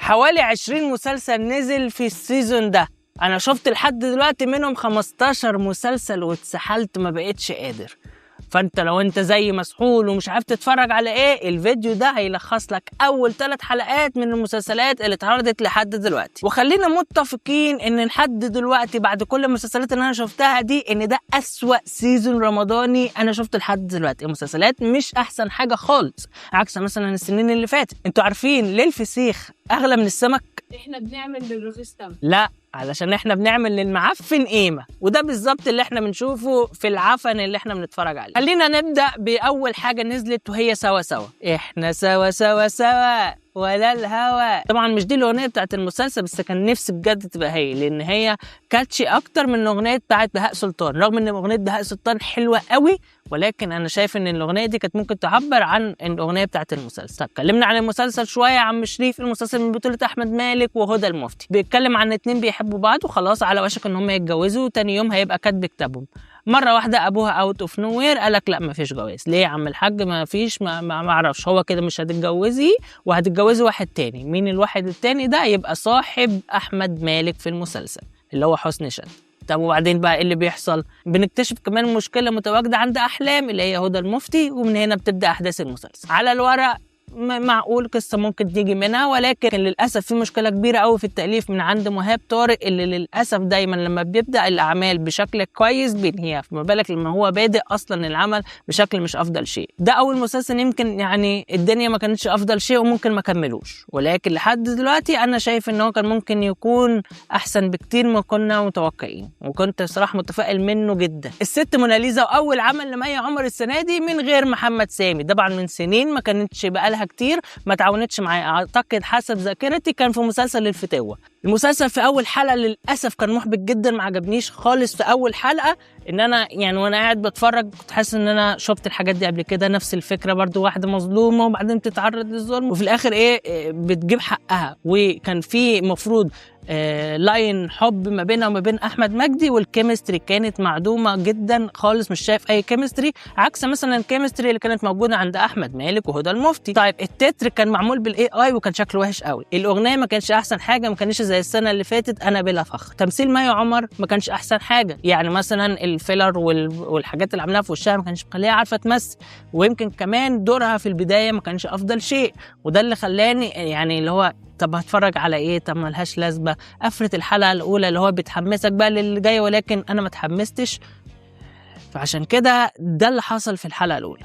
حوالي 20 مسلسل نزل في السيزون ده، انا شفت لحد دلوقتي منهم 15 مسلسل واتسحلت ما بقتش قادر. فانت لو انت زي مسحول ومش عارف تتفرج على ايه، الفيديو ده هيلخص لك اول 3 حلقات من المسلسلات اللي اتعرضت لحد دلوقتي. وخلينا متفقين ان لحد دلوقتي بعد كل المسلسلات اللي انا شفتها دي ان ده اسوأ سيزون رمضاني انا شفته لحد دلوقتي. المسلسلات مش احسن حاجة خالص، عكس مثلا السنين اللي فاتت. انتوا عارفين ليه الفسيخ اغلى من السمك؟ احنا بنعمل للرخيص تمن. لا، علشان احنا بنعمل للمعفن قيمة، وده بالظبط اللي احنا بنشوفه في العفن اللي احنا بنتفرج عليه. خلينا نبدأ بأول حاجة نزلت وهي سوا سوا. احنا سوا سوا سوا ولا الهوى. طبعا مش دي الأغنية بتاعت المسلسل، بس كان نفسي بجد تبقى هي، لأن هي كاتشي أكتر من الأغنية بتاعت بهاء سلطان، رغم إن أغنية بهاء سلطان حلوة قوي، ولكن أنا شايف إن الأغنية دي كانت ممكن تعبر عن الأغنية بتاعت المسلسل. طب اتكلمنا عن المسلسل شوية يا عم شريف. المسلسل من بطولة أحمد مالك وهدى المفتي، بيتكلم عن 2 بيحبوا بعض وخلاص على وشك إن هم يتجوزوا، وتاني يوم هيبقى كاتب كتابهم. مرة واحدة أبوها أوت أوف نو وير قالك لا مفيش جواز. ليه يا عم الحاج؟ مفيش، ما أعرفش، هو كده مش هتتجوزي وهتتجوزي واحد تاني. مين الواحد التاني ده؟ يبقى صاحب أحمد مالك في المسلسل اللي هو حسني شد. طب وبعدين بقى ايه اللي بيحصل؟ بنكتشف كمان مشكلة متواجدة عند أحلام اللي هي هدى المفتي، ومن هنا بتبدأ أحداث المسلسل. على الورق معقول قصة ممكن تيجي منها، ولكن للأسف في مشكلة كبيرة قوي في التأليف من عند مهاب طارق، اللي للأسف دايما لما بيبدأ الأعمال بشكل كويس بينهيها، فما بالك لما هو بادئ أصلا العمل بشكل مش أفضل شيء. ده أول مسلسل يمكن يعني الدنيا ما كانتش أفضل شيء وممكن ما كملوش، ولكن لحد دلوقتي أنا شايف إن هو كان ممكن يكون أحسن بكتير ما كنا متوقعين، وكنت صراحة متفائل منه جدا. الست موناليزا، وأول عمل لمي عمر السنة دي من غير محمد سامي، طبعا من سنين ما كانتش بقالها كتير ما تعاونتش معايا. اعتقد حسب ذاكرتي كان في مسلسل الفتاوة. المسلسل في اول حلقه للاسف كان محبط جدا، ما عجبنيش خالص في اول حلقه. ان انا يعني وانا قاعد بتفرج كنت حاسس ان انا شفت الحاجات دي قبل كده، نفس الفكره برضو، واحده مظلومه وبعدين تتعرض للظلم وفي الاخر ايه بتجيب حقها. وكان في مفروض لاين حب ما بينها وما بين احمد مجدي، والكيمستري كانت معدومه جدا خالص، مش شايف اي كيمستري، عكس مثلا الكيمستري اللي كانت موجوده عند احمد مالك وهدى المفتي. طيب التتر كان معمول بالاي اي وكان شكله وحش قوي. الاغنيه ما كانش احسن حاجه، ما كانش زي السنه اللي فاتت انا بلا فخر. تمثيل مي عمر ما كانش احسن حاجه، يعني مثلا الفيلر والحاجات اللي عملها في وشها ما كانش مخليها عارفه تمثل، ويمكن كمان دورها في البدايه ما كانش افضل شيء، وده اللي خلاني يعني اللي هو طب هتفرج على ايه؟ طب ملهاش لازمه. قفلت الحلقه الاولى اللي هو بتحمسك بقى للي جاي، ولكن انا ما اتحمستش، فعشان كده ده اللي حصل في الحلقه الاولى.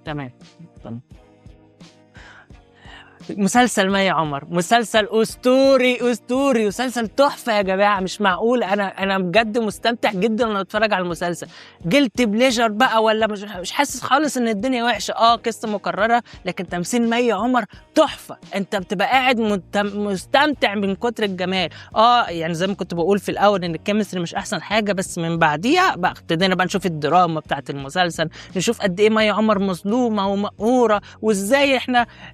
تمام. مسلسل مي عمر مسلسل اسطوري اسطوري، مسلسل تحفه يا جماعه، مش معقول. انا بجد مستمتع جدا وانا بتفرج على المسلسل. جلت بليجر بقى ولا مش حاسس خالص ان الدنيا وحشه. قصه مكرره، لكن تمثيل مي عمر تحفه. انت بتبقى قاعد مستمتع من كتر الجمال. يعني زي ما كنت بقول في الاول ان الكيمستري مش احسن حاجه، بس من بعديها بقى ابتدينا بقى نشوف الدراما بتاعت المسلسل، نشوف قد ايه مي عمر مظلومه ومقهوره، وازاي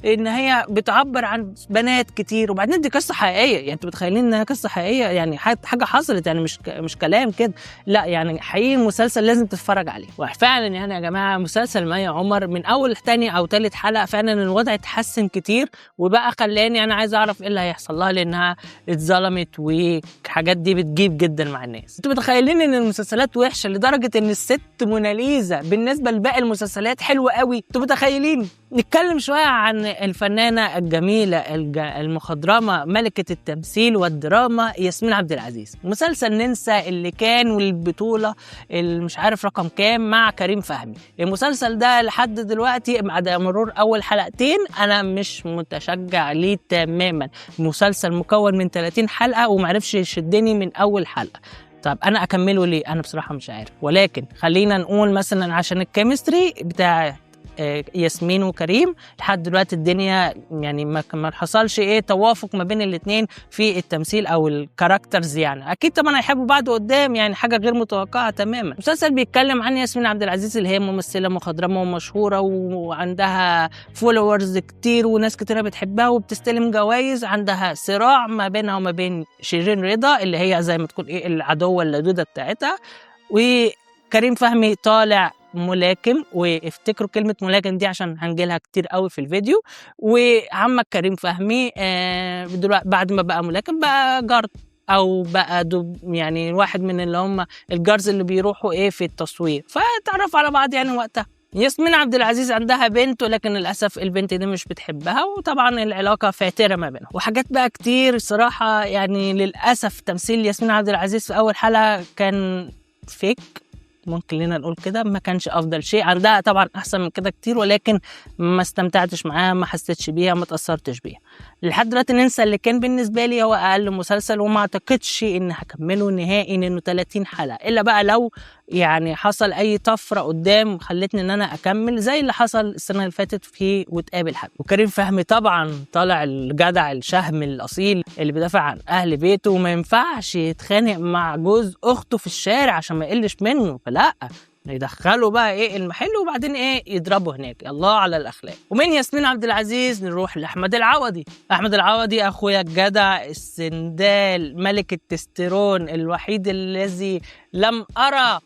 ان هي بتعبر عن بنات كتير. وبعدين دي قصه حقيقيه، يعني انتوا متخيلين انها قصه حقيقيه، يعني حاجه حصلت، يعني مش كلام كده، لا يعني حقيقي مسلسل لازم تتفرج عليه. وفعلا يعني يا جماعه مسلسل مي عمر من اول تاني او تالت حلقه فعلا الوضع اتحسن كتير، وبقى خلاني انا عايز اعرف ايه اللي هيحصل لها، لانها اتظلمت وحاجات دي بتجيب جدا مع الناس. انتوا متخيلين ان المسلسلات وحشه لدرجه ان الست موناليزا بالنسبه لباقي المسلسلات حلوه قوي؟ انتوا متخيلين؟ نتكلم شويه عن الفنانه الجميله المخضرمه ملكه التمثيل والدراما ياسمين عبد العزيز. مسلسل ننسى اللي كان والبطوله مش عارف رقم كام مع كريم فهمي. المسلسل ده لحد دلوقتي بعد مرور اول حلقتين انا مش متشجع ليه تماما. مسلسل مكون من 30 حلقه ومعرفش يشدني من اول حلقه. طب انا اكمله ليه؟ انا بصراحه مش عارف، ولكن خلينا نقول مثلا عشان الكيمستري بتاع ياسمين وكريم لحد دلوقتي الدنيا يعني ما حصلش توافق ما بين الاثنين في التمثيل او الكاركترز. يعني اكيد طبعا هيحبوا بعض قدام، يعني حاجه غير متوقعه تماما. المسلسل بيتكلم عن ياسمين عبد العزيز اللي هي ممثله مخضرمه ومشهوره وعندها فولورز كتير وناس كتيره بتحبها وبتستلم جوائز. عندها صراع ما بينها وما بين شيرين رضا اللي هي زي ما تكون العدوه اللدوده بتاعتها، كريم فهمي طالع ملاكم، وافتكروا كلمة ملاكم دي عشان هنجيلها كتير قوي في الفيديو. وعمك كريم فهمي دلوقتي بعد ما بقى ملاكم بقى جارد، او بقى يعني واحد من اللي هم الجارز اللي بيروحوا في التصوير، فتعرفوا على بعض يعني وقتها. ياسمين عبد العزيز عندها بنت، ولكن للاسف البنت دي مش بتحبها، وطبعا العلاقه فاتره ما بينهم، وحاجات بقى كتير صراحه. يعني للاسف تمثيل ياسمين عبد العزيز في اول حلقه كان فيك، ممكن لنا نقول كده، ما كانش افضل شيء. عندها طبعا احسن من كده كتير، ولكن ما استمتعتش معاها، ما حسيتش بيها، ما تاثرتش بيها. لحد دلوقتي ننسى اللي كان بالنسبه لي هو اقل مسلسل، وما اعتقدش ان هكمله نهائي، انه 30 حلقه، الا بقى لو يعني حصل اي طفره قدام خلتني ان انا اكمل، زي اللي حصل السنه اللي فاتت في وتقابل حد. وكريم فهمي طبعا طالع الجدع الشهم الاصيل اللي بيدافع عن اهل بيته، وما ينفعش يتخانق مع جوز اخته في الشارع عشان ما يقلش منه، فلا يدخلوا بقى المحل وبعدين يضربوا هناك. الله على الاخلاق. ومن ياسمين عبد العزيز نروح لاحمد العوضي. احمد العوضي اخويا الجدع السندال، ملك التستيرون، الوحيد الذي لم ارى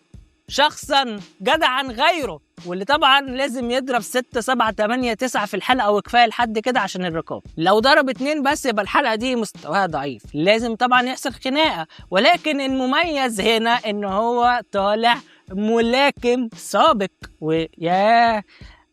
شخصا جدعا غيره، واللي طبعا لازم يضرب 6 7 8 9 في الحلقه، وكفايه لحد كده عشان الرقابه. لو ضرب 2 بس يبقى الحلقه دي مستواها ضعيف، لازم طبعا يحصل خناقه. ولكن المميز هنا ان هو طالع ملاكم سابق، وياه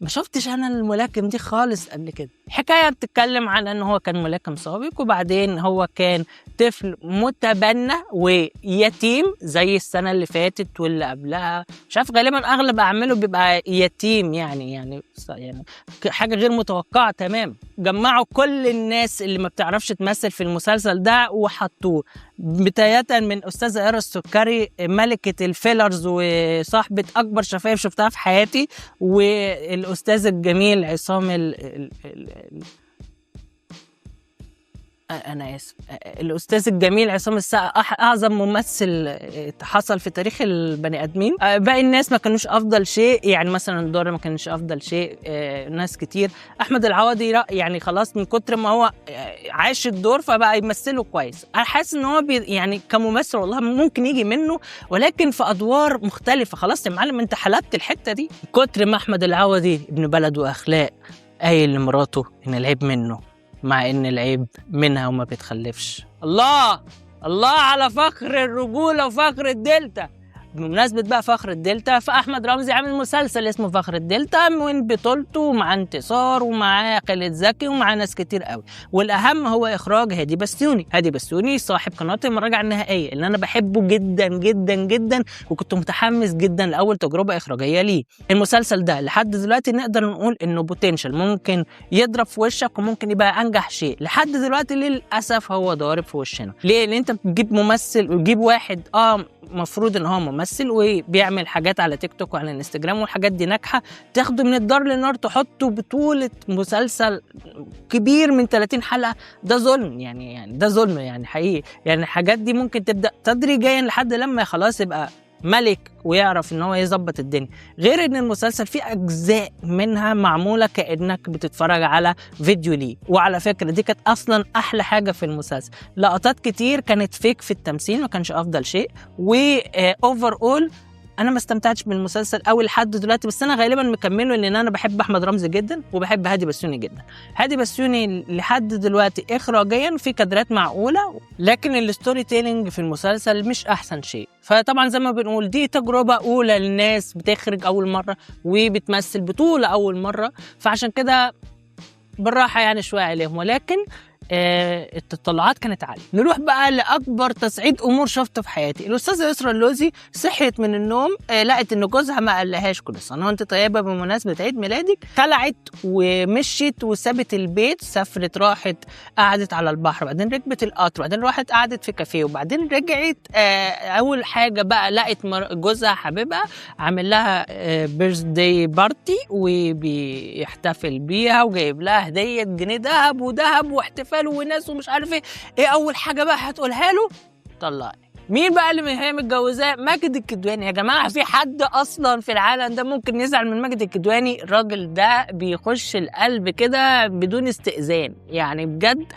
ما شفتش انا الملاكم دي خالص قبل كده. حكايه بتتكلم عن ان هو كان ملاكم سابق، وبعدين هو كان طفل متبنى ويتيم زي السنه اللي فاتت واللي قبلها، مش عارف، غالبا اغلب اعماله بيبقى يتيم، يعني حاجه غير متوقعه تمام. جمعوا كل الناس اللي ما بتعرفش تمثل في المسلسل ده وحطوه، بدايه من استاذه إيرا السكري، ملكه الفيلرز وصاحبه اكبر شفايف شفتها في حياتي، والاستاذ الجميل عصام أنا آسف، الأستاذ الجميل عصام السقا، أعظم ممثل حصل في تاريخ البني آدمين. باقي الناس ما كانوش أفضل شيء، يعني مثلا دورة ما كانش أفضل شيء، ناس كتير. أحمد العوضي يعني خلاص من كتر ما هو عاش الدور فبقى يمثله كويس. أنا حاسس إن هو يعني كممثل والله ممكن يجي منه، ولكن في أدوار مختلفة. خلاص يا معلم أنت حلبت الحتة دي. كتر ما أحمد العوضي ابن بلد وأخلاق قايل لمراته إن العيب منه، مع ان العيب منها وما بيتخلفش. الله على فخر الرجوله وفخر الدلتا. بمناسبة بقى فخر الدلتا، فأحمد رمزي عامل مسلسل اسمه فخر الدلتا من بطولته مع انتصار ومع خالد زكي ومع ناس كتير قوي، والأهم هو إخراج هادي بسيوني. هادي بسيوني صاحب قناة المراجعة النهائية اللي أنا بحبه جدا جدا جدا، وكنت متحمس جدا لأول تجربة إخراجية ليه. المسلسل ده لحد دلوقتي نقدر نقول إنه بوتنشال، ممكن يضرب في وشك وممكن يبقى أنجح شيء. لحد دلوقتي للأسف هو ضارب في وشنا. ليه؟ لأن أنت بتجيب ممثل وتجيب واحد مفروض ان هو ممثل وبيعمل حاجات على تيك توك وعلى الانستجرام والحاجات دي ناجحه، تاخده من الدار للنار تحطه بطوله مسلسل كبير من 30 حلقه. ده ظلم، يعني ده ظلم يعني حقيقي. يعني الحاجات دي ممكن تبدا تدريجيا لحد لما خلاص يبقى ملك ويعرف ان هو يظبط الدنيا، غير ان المسلسل فيه اجزاء منها معموله كانك بتتفرج على فيديو ليه. وعلى فكره دي كانت اصلا احلى حاجه في المسلسل، لقطات كتير كانت فيك في التمثيل ما كانش افضل شيء، واوفر اول انا ما استمتعتش بالمسلسل قوي لحد دلوقتي. بس انا غالبا مكمله لان انا بحب احمد رمزي جدا وبحب هادي بسيوني جدا. هادي بسيوني لحد دلوقتي اخراجيا في كادرات معقوله، لكن الستوري تيلينج في المسلسل مش احسن شيء. فطبعا زي ما بنقول دي تجربه اولى للناس بتخرج اول مره وبتمثل بطوله اول مره، فعشان كده بالراحه يعني شويه عليهم، ولكن التطلعات كانت عاليه. نروح بقى لاكبر تصعيد امور شفته في حياتي. الاستاذه يسرا اللوزي صحيت من النوم لقت ان جوزها ما قالهاش كل سنه وانت طيبه بمناسبه عيد ميلادك، خلعت ومشيت وسابت البيت، سافرت راحت قعدت على البحر، بعدين ركبت القطر، بعدين راحت قعدت في كافيه، وبعدين رجعت. اول حاجه بقى لقت جوزها حبيبها عامل لها بيرثداي بارتي وبيحتفل بيها وجايب لها هديه جنيه ذهب وذهب واحتفال وناس ومش عارف ايه. اول حاجه بقى هتقولها له طلقني. مين بقى اللي هي متجوزاه؟ ماجد الكدواني. يا جماعه في حد اصلا في العالم ده ممكن يزعل من ماجد الكدواني؟ الراجل ده بيخش القلب كده بدون استئذان، يعني بجد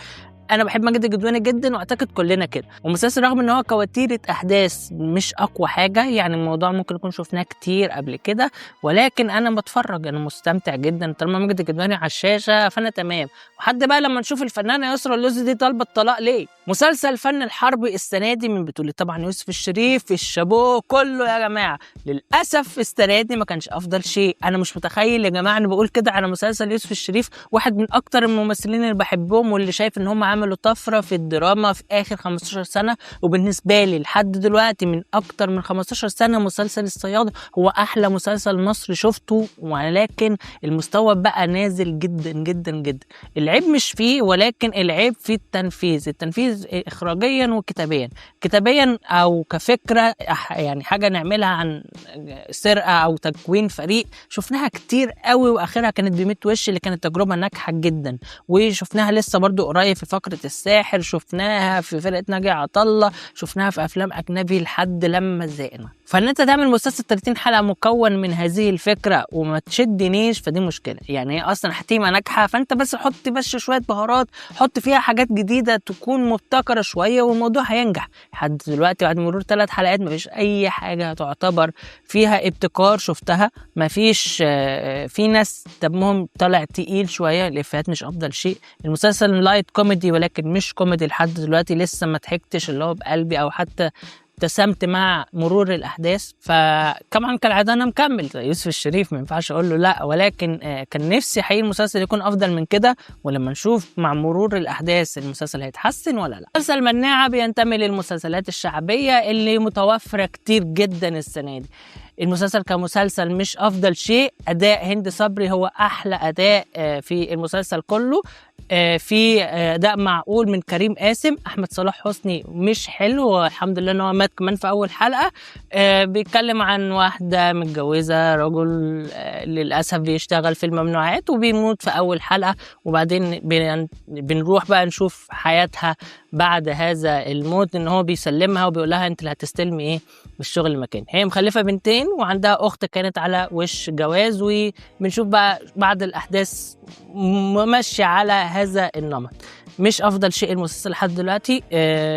انا بحب ماجد الكدواني جدا واعتقد كلنا كده. ومسلسل رغم ان هو كوتيره احداث مش اقوى حاجه، يعني الموضوع ممكن يكون شفناه كتير قبل كده، ولكن انا بتفرج، انا مستمتع جدا طالما ماجد الكدواني على الشاشه فانا تمام. وحد بقى لما نشوف الفنانه يسرا اللوزي دي طالبه الطلاق ليه. مسلسل فن الحرب السنه دي من بطوله طبعا يوسف الشريف، الشابو كله يا جماعه. للاسف السنه دي ما كانش افضل شيء. انا مش متخيل يا جماعه، انا بقول كده على مسلسل يوسف الشريف، واحد من اكتر الممثلين اللي بحبهم واللي شايف ان هم عملوا طفره في الدراما في اخر 15 سنه. وبالنسبه لي لحد دلوقتي من اكتر من 15 سنه مسلسل الصياد هو احلى مسلسل مصري شفته، ولكن المستوى بقى نازل جدا جدا جدا. العيب مش فيه، ولكن العيب في التنفيذ اخراجيا وكتابيا. كتابيا او كفكره، يعني حاجه نعملها عن سرقه او تكوين فريق شفناها كتير قوي، واخرها كانت بميت وش اللي كانت تجربه ناجحه جدا. وشفناها لسه برضو قريب في فقره الساحر، شفناها في فرقه ناجي عطا الله، شفناها في افلام اجنبي لحد لما زهقنا. فان انت تعمل مسلسل 30 حلقه مكون من هذه الفكره وما تشدنيش، فدي مشكله. يعني هي اصلا حتيمه ناجحه، فانت بس حط شويه بهارات، حط فيها حاجات جديده تكون مبتكره شويه والموضوع هينجح. لحد دلوقتي بعد مرور 3 حلقات مفيش اي حاجه تعتبر فيها ابتكار شفتها. مفيش في ناس دمهم طالع تقيل شويه، الافيهات مش افضل شيء. المسلسل لايت كوميدي ولكن مش كوميدي لحد دلوقتي، لسه ما ضحكتش اللي هو بقلبي او حتى ابتسمت مع مرور الاحداث. فكمان كالعاده انا مكمل يوسف الشريف ما ينفعش اقول له لا، ولكن كان نفسي حقيقي المسلسل يكون افضل من كده. ولما نشوف مع مرور الاحداث المسلسل هيتحسن ولا لا. مسلسل مناعه بينتمي للمسلسلات الشعبيه اللي متوفره كتير جدا السنه دي. المسلسل كمسلسل مش افضل شيء، اداء هند صبري هو احلى اداء في المسلسل كله، في اداء معقول من كريم قاسم. احمد صلاح حسني مش حلو، الحمد لله ان هو مات كمان في اول حلقه. بيتكلم عن واحده متجوزه رجل للاسف بيشتغل في الممنوعات وبيموت في اول حلقه، وبعدين بنروح بقى نشوف حياتها بعد هذا الموت، ان هو بيسلمها وبيقول لها انت اللي هتستلمي ايه بالشغل المكاني. هي مخلفه بنتين وعندها اخت كانت على وش جواز، وبنشوف بقى بعد الاحداث ماشيه على هذا النمط. مش افضل شيء المسلسل لحد دلوقتي.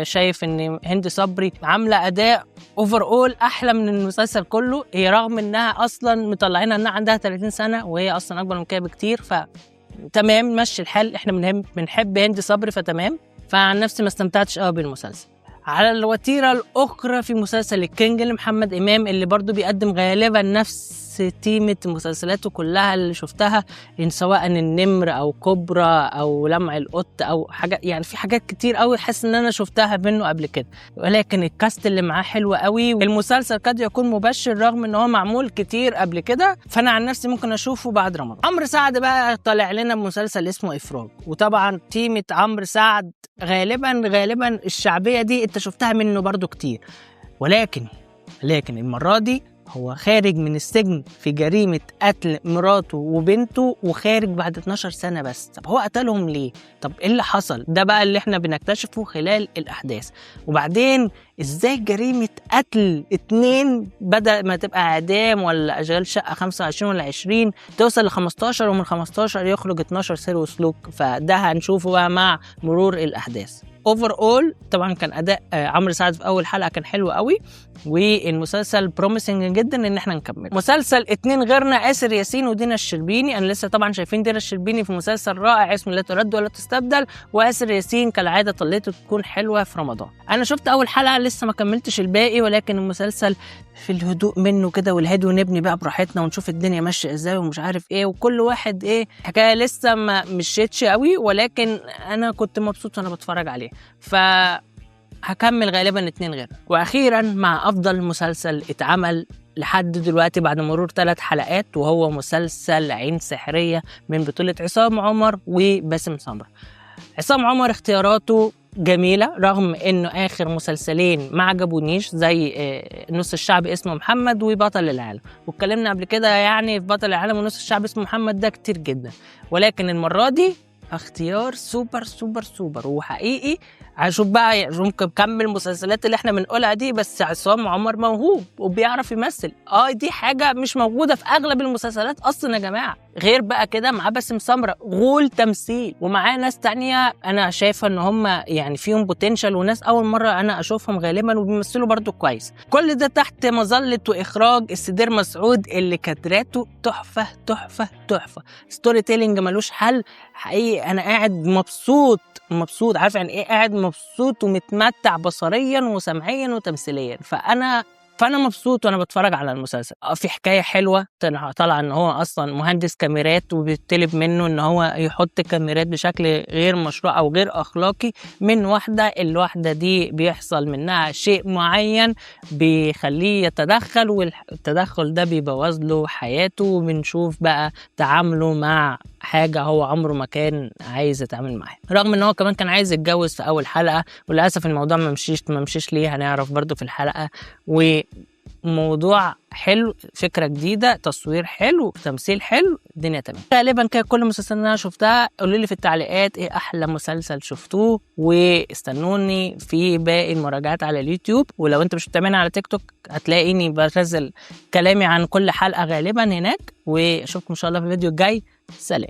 شايف ان هند صبري عامله اداء اوفر اول احلى من المسلسل كله. هي رغم انها اصلا مطلعينها انها عندها 30 سنه وهي اصلا اكبر من كده بكتير، فتمام مشي الحال. احنا بنحب هند صبري فتمام. فعن نفسي ما استمتعتش قوي بالمسلسل. على الوتيره الاخرى في مسلسل الكينج لمحمد امام اللي برضو بيقدم غالبا نفس تيمة مسلسلاته كلها اللي شفتها، إن سواء النمر او كوبرا او لمع القط او حاجات، يعني في حاجات كتير قوي حاسس ان انا شفتها منه قبل كده. ولكن الكاست اللي معاه حلو قوي، المسلسل قد يكون مبشر رغم ان هو معمول كتير قبل كده. فانا عن نفسي ممكن اشوفه بعد رمضان. عمرو سعد بقى طالع لنا بمسلسل اسمه افراج، وطبعا تيمة عمرو سعد غالبا الشعبيه دي انت شفتها منه برضو كتير. ولكن المره دي هو خارج من السجن في جريمة قتل مراته وبنته، وخارج بعد 12 سنة بس. طب هو قتلهم ليه؟ طب ايه اللي حصل؟ ده بقى اللي احنا بنكتشفه خلال الأحداث. وبعدين ازاي جريمة قتل 2 بدل ما تبقى اعدام ولا اشغال شقة 25 ولا 20 توصل ل15، ومن 15 يخرج 12 سير وسلوك؟ فده هنشوفه بقى مع مرور الأحداث. اوفر اول طبعا كان اداء عمرو سعد في اول حلقه كان حلو قوي، والمسلسل بروميسنج جدا ان احنا نكمل. مسلسل 2 غيرنا آسر ياسين ودينا الشربيني. انا لسه طبعا شايفين دينا الشربيني في مسلسل رائع اسمه لا ترد ولا تستبدل، وآسر ياسين كالعاده طليته تكون حلوه في رمضان. انا شفت اول حلقه لسه ما كملتش الباقي، ولكن المسلسل في الهدوء منه كده والهدوء، نبني بقى براحتنا ونشوف الدنيا ماشيه ازاي ومش عارف ايه، وكل واحد ايه حكايه لسه ما مشيتش قوي، ولكن انا كنت مبسوط وانا بتفرج عليه. هكمل غالبا 2 غير. واخيرا مع افضل مسلسل اتعمل لحد دلوقتي بعد مرور 3 حلقات، وهو مسلسل عين سحرية من بطولة عصام عمر وباسم سمرة. عصام عمر اختياراته جميلة رغم انه اخر مسلسلين ما عجبونيش، زي نص الشعب اسمه محمد وبطل العالم، واتكلمنا قبل كده يعني في بطل العالم ونص الشعب اسمه محمد ده كتير جدا. ولكن المرة دي اختيار سوبر سوبر سوبر وحقيقي. هشوف بقى ممكن كمل المسلسلات اللي احنا بنقولها دي، بس عصام عمر موهوب وبيعرف يمثل. دي حاجة مش موجودة في اغلب المسلسلات اصلا يا جماعة. غير بقى كده معاه باسم سمرة غول تمثيل، ومعاه ناس تانية انا شايفه ان هم يعني فيهم بوتنشال، وناس اول مره انا اشوفهم غالبا وبيمثلوا برضو كويس. كل ده تحت مظله واخراج السدير مسعود اللي كادراته تحفه تحفه تحفه، ستوري تيلينج ملوش حل حقيقي. انا قاعد مبسوط، عارف يعني ايه قاعد مبسوط ومتمتع بصريا وسمعيا وتمثيليا. فانا مبسوط وانا بتفرج على المسلسل. في حكايه حلوه طالعه ان هو اصلا مهندس كاميرات، وبيطلب منه ان هو يحط كاميرات بشكل غير مشروع او غير اخلاقي من واحده. الواحده دي بيحصل منها شيء معين بيخليه يتدخل، والتدخل ده بيبوظ له حياته، وبنشوف بقى تعامله مع حاجه هو عمره ما كان عايز يتعامل معاها، رغم ان هو كمان كان عايز يتجوز في اول حلقه، وللاسف الموضوع ما مشيش ليه، هنعرف برضو في الحلقه. وموضوع حلو، فكره جديده، تصوير حلو، تمثيل حلو، الدنيا تمام. غالبا كده كل المسلسلات اللي انا شفتها. قولوا لي في التعليقات ايه احلى مسلسل شفتوه، واستنوني في باقي المراجعات على اليوتيوب. ولو انت مش متابعني على تيك توك هتلاقيني بنزل كلامي عن كل حلقه غالبا هناك. واشوفكم ان شاء الله في الفيديو الجاي. سلام.